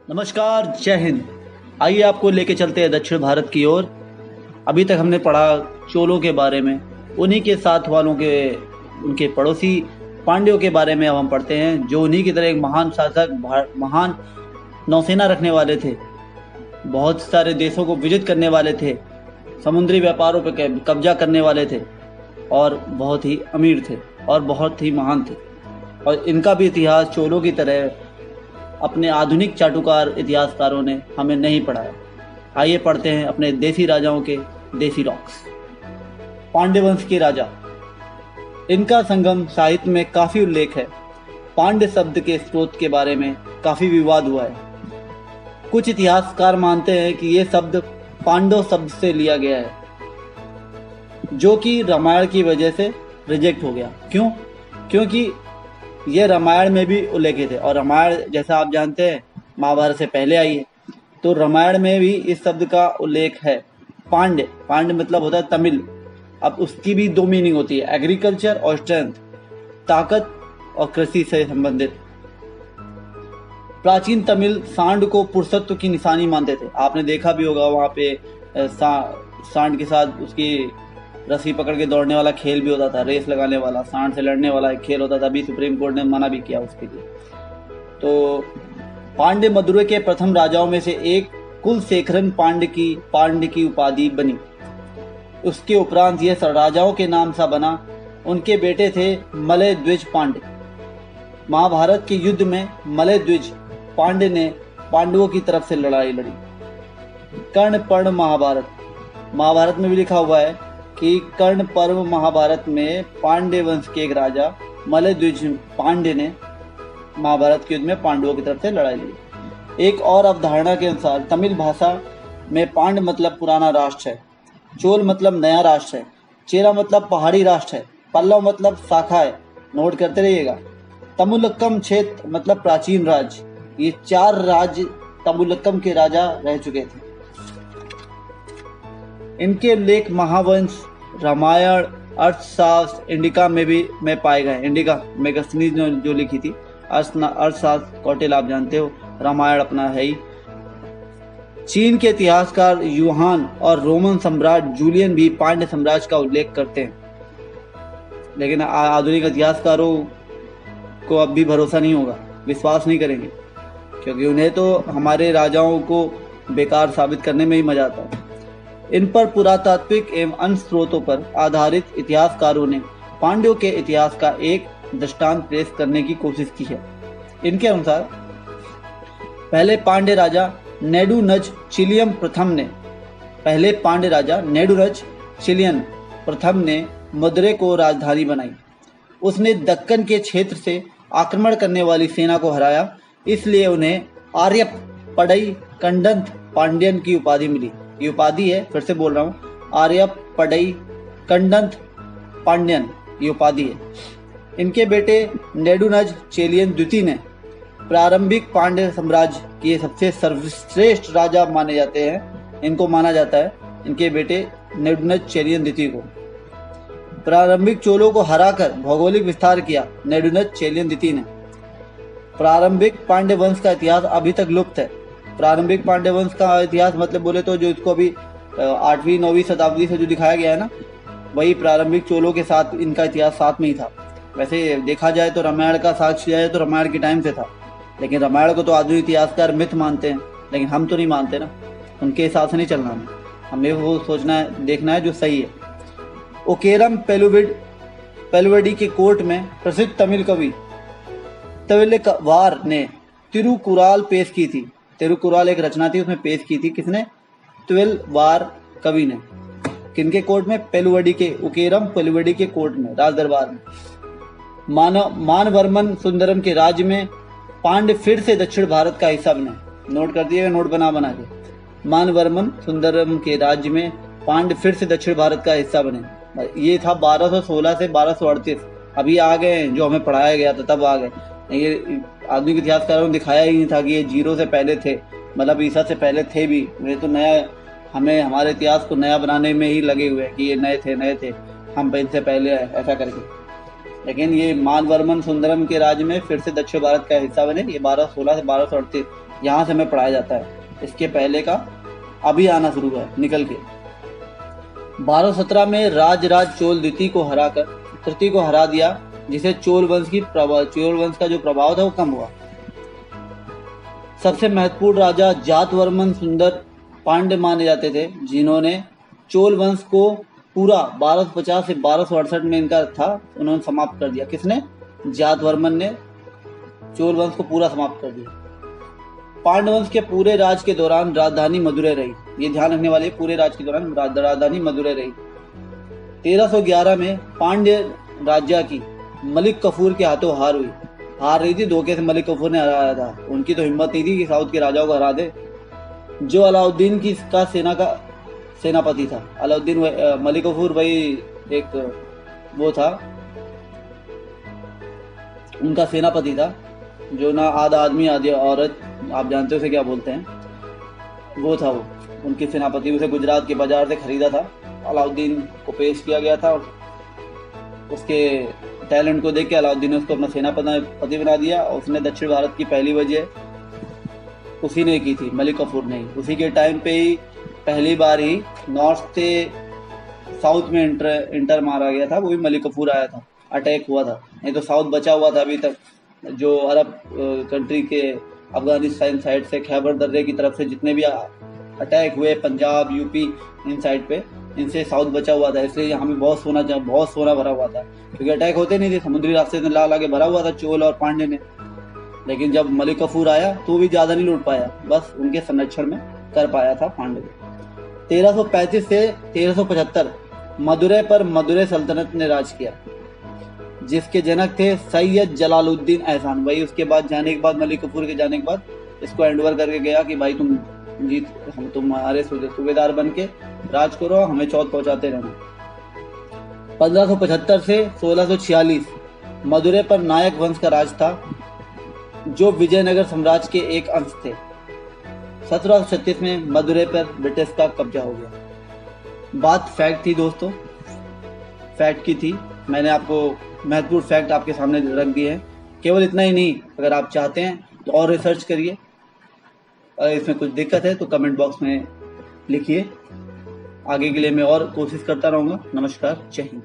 नमस्कार, जय हिंद। आइए आपको लेके चलते हैं दक्षिण भारत की ओर। अभी तक हमने पढ़ा चोलों के बारे में, उन्हीं के साथ वालों के, उनके पड़ोसी पांड्यों के बारे में अब हम पढ़ते हैं, जो उन्हीं की तरह एक महान शासक, महान नौसेना रखने वाले थे, बहुत सारे देशों को विजित करने वाले थे, समुद्री व्यापारों पर कब्जा करने वाले थे और बहुत ही अमीर थे और बहुत ही महान थे। और इनका भी इतिहास चोलों की तरह अपने आधुनिक चाटुकार इतिहासकारों ने हमें नहीं पढ़ाया। आइए पढ़ते हैं अपने देसी राजाओं के देसी रॉक्स। पांड्य वंश के राजा, इनका संगम साहित्य में काफी उल्लेख है। पांड्य शब्द के स्रोत के बारे में काफी विवाद हुआ है। कुछ इतिहासकार मानते हैं कि यह शब्द पांडव शब्द से लिया गया है, जो कि रामायण की वजह से रिजेक्ट हो गया। क्यों? क्योंकि यह रामायण में भी उल्लेखित है और रामायण, जैसा आप जानते हैं, महाभारत से पहले आई है, तो रामायण में भी इस शब्द का उल्लेख है। पांड्य, पांड्य मतलब होता है तमिल। अब उसकी भी दो मीनिंग होती है, एग्रीकल्चर और स्ट्रेंथ, ताकत और कृषि से संबंधित। प्राचीन तमिल सांड को पुरुषत्व की निशानी मानते थे। आपने देखा भी होगा, वहाँ पे सांड के साथ उसकी रस्सी पकड़ के दौड़ने वाला खेल भी होता था, रेस लगाने वाला, सांड से लड़ने वाला एक खेल होता था। अभी सुप्रीम कोर्ट ने मना भी किया उसके लिए। तो पांड्य मदुरै के प्रथम राजाओं में से एक कुलशेखरन पांड्य की उपाधि बनी। उसके उपरांत यह राजाओं के नाम सा बना। उनके बेटे थे मलय द्विज पांड्य। महाभारत के युद्ध में मलय द्विज पांड्य ने पांडवों की तरफ से लड़ाई लड़ी। कर्ण पर्व महाभारत, महाभारत में भी लिखा हुआ है कि कर्ण पर्व महाभारत में पांड्य वंश के एक राजा मलय द्विज पांड्य ने महाभारत के युद्ध में पांडवों की तरफ से लड़ाई लड़ी। एक और अवधारणा के अनुसार तमिल भाषा में पांड्य मतलब पुराना राष्ट्र है, चोल मतलब नया राष्ट्र है, चेरा मतलब पहाड़ी राष्ट्र है, पल्लव मतलब शाखा है। नोट करते रहिएगा। तमुलक्कम क्षेत्र मतलब प्राचीन राज्य। ये 4 राज्य तमुलक्कम के राजा रह चुके थे। इनके उल्लेख महावंश, रामायण, अर्थशास्त्र, इंडिका में पाए गए। इंडिका मेगास्थनीज ने जो लिखी थी, अर्थशास्त्र कौटिल्य आप जानते हो, रामायण अपना है ही। चीन के इतिहासकार यूहान और रोमन सम्राट जूलियन भी पांड्य साम्राज्य का उल्लेख करते हैं, लेकिन आधुनिक इतिहासकारों को अब भी भरोसा नहीं होगा, विश्वास नहीं करेंगे, क्योंकि उन्हें तो हमारे राजाओं को बेकार साबित करने में ही मजा आता है। इन पर पुरातात्विक एवं अन्य स्रोतों पर आधारित इतिहासकारों ने पांड्यों के इतिहास का एक दृष्टांत पेश करने की कोशिश की है। इनके अनुसार पहले पांड्य राजा नेडुनज चिलियन प्रथम ने मदुरै को राजधानी बनाई। उसने दक्कन के क्षेत्र से आक्रमण करने वाली सेना को हराया, इसलिए उन्हें आर्यपड़ई कंडंत पांड्यन की उपाधि मिली। ये उपाधि है, फिर से बोल रहा हूँ, आर्यपड़ई कंडंत पांड्यन, ये उपाधि है। इनके बेटे नेडुनज चेलियन द्वितीय ने प्रारंभिक पांड्य साम्राज्य के सबसे सर्वश्रेष्ठ राजा माने जाते हैं। इनको माना जाता है, इनके बेटे नेडुनज चेलियन द्वितीय को। प्रारंभिक चोलों को हराकर भौगोलिक विस्तार किया नेडुनज चेलियन द्वितीय ने। प्रारंभिक पांड्य वंश का इतिहास अभी तक लुप्त है। प्रारंभिक पांड्य वंश का इतिहास मतलब बोले तो जो इसको अभी 8वीं 9वीं शताब्दी से जो दिखाया गया है ना, वही प्रारंभिक चोलों के साथ इनका इतिहास साथ में ही था। वैसे देखा जाए तो रामायण का साक्ष्य जाए तो रामायण के टाइम से था, लेकिन रामायण को तो आधुनिक इतिहासकार मिथ मानते हैं, लेकिन हम तो नहीं मानते ना, उनके हिसाब से नहीं चलना हमें। हमें वो सोचना है, देखना है जो सही है। ओकेरम पेलुवेडी के कोर्ट में प्रसिद्ध तमिल कवि तविलवार ने तिरुकुराल पेश की थी। तिरुकुराल एक रचना थी, उसमें पेश की थी किसने? तविलवार कवि ने। किनके कोर्ट में? पेलुवेडी के, उकेरम पेलुवेडी के कोर्ट में, राज दरबार में। मानवर्मन सुंदरम के राज्य में पांड्य फिर से दक्षिण भारत का हिस्सा बने। नोट कर दिए, नोट बना के। मानवर्मन सुंदरम के राज्य में पांड्य फिर से दक्षिण भारत का हिस्सा बने। ये था 1216 से 1238। अभी आ गए, जो हमें पढ़ाया गया था तब आ गए। ये आधुनिक इतिहासकारों ने दिखाया ही नहीं था कि ये 0 से पहले थे, मतलब ईसा से पहले थे भी। ये तो नया, हमें हमारे इतिहास को नया बनाने में ही लगे हुए हैं कि ये नए थे, हम इनसे पहले आए, ऐसा करके। लेकिन ये मानवर्मन सुंदरम के राज्य में फिर से दक्षिण भारत का हिस्सा बने। ये 1216 से 1238 यहाँ से हमें पढ़ाया जाता है। इसके पहले का अभी आना शुरू हुआ निकल के। 1217 में राजराज चोल द्वितीय को हराकर तृतीय को हरा दिया, जिसे चोल वंश का जो प्रभाव था वो कम हुआ। सबसे महत्वपूर्ण राजा जातवर्मन सुंदर पांड्य माने जाते थे, जिन्होंने चोल वंश को पूरा 1250 से 1268 में इनका था, उन्होंने समाप्त कर दिया। किसने? जातवर्मन ने चोल वंश को पूरा समाप्त कर दिया। पांड्य वंश के पूरे राज के दौरान राजधानी मदुरै रही। ये ध्यान रखने वाले, पूरे राज के दौरान राजधानी मदुरै रही। 1311 में पांड्य राज्य की मलिक कफूर के हाथों हार रही थी। धोखे से मलिक कफूर ने हराया था। उनकी तो हिम्मत नहीं थी कि साउथ के राजाओं को हरा दे। जो अलाउद्दीन की का सेनापति था। अलाउद्दीन मलिक कफूर भाई एक वो था, उनका सेनापति था, जो ना आधा आदमी आधी औरत, आप जानते हो उसे क्या बोलते हैं, वो था वो उनकी सेनापति। उसे गुजरात के बाजार से खरीदा था। अलाउद्दीन को पेश किया गया था और उसके टैलेंट को देख के अलाउद्दीन ने उसको अपना सेनापति बना दिया। और उसने दक्षिण भारत की पहली वजह उसी ने की थी, मलिक कफूर ने। उसी के टाइम पे ही पहली बार ही नॉर्थ से साउथ में इंटर मारा गया था, वो भी मलिक कफूर आया था, अटैक हुआ था। नहीं तो साउथ बचा हुआ था अभी तक। जो अरब कंट्री के अफगानिस्तान साइड से खैबर दर्रे की तरफ से जितने भी अटैक हुए, पंजाब यूपी इन साइड पे, इनसे साउथ बचा हुआ था। इसलिए यहाँ पे बहुत सोना भरा हुआ था, क्योंकि अटैक होते नहीं थे, समुद्री रास्ते से ला के भरा हुआ था चोल और पांड्य ने। लेकिन जब मलिक कफूर आया तो भी ज्यादा नहीं लूट पाया, बस उनके संरक्षण में कर पाया था पांड्य। 1335 से 1375 मदुरै पर मदुरै सल्तनत ने राज किया, जिसके जनक थे सैयद जलालुद्दीन एहसान। वही उसके बाद जाने के बाद, मलिक कफूर के जाने के बाद इसको हैंडओवर करके गया कि भाई हम तुम्हारे सूबेदार बन के राज करो, हमें चौथ पहुंचाते रहना। 1575 से 1646 मदुरै पर नायक वंश का राज था, जो विजयनगर साम्राज्य के एक अंश थे। 1736 में मदुरै पर ब्रिटिश का कब्जा हो गया। बात फैक्ट थी दोस्तों, फैक्ट की थी। मैंने आपको महत्वपूर्ण फैक्ट आपके सामने रख दिए हैं। केवल इतना ही नहीं, अगर आप चाहते हैं तो और रिसर्च करिए। अगर इसमें कुछ दिक्कत है तो कमेंट बॉक्स में लिखिए। आगे के लिए मैं और कोशिश करता रहूँगा। नमस्कार, जय हिंद।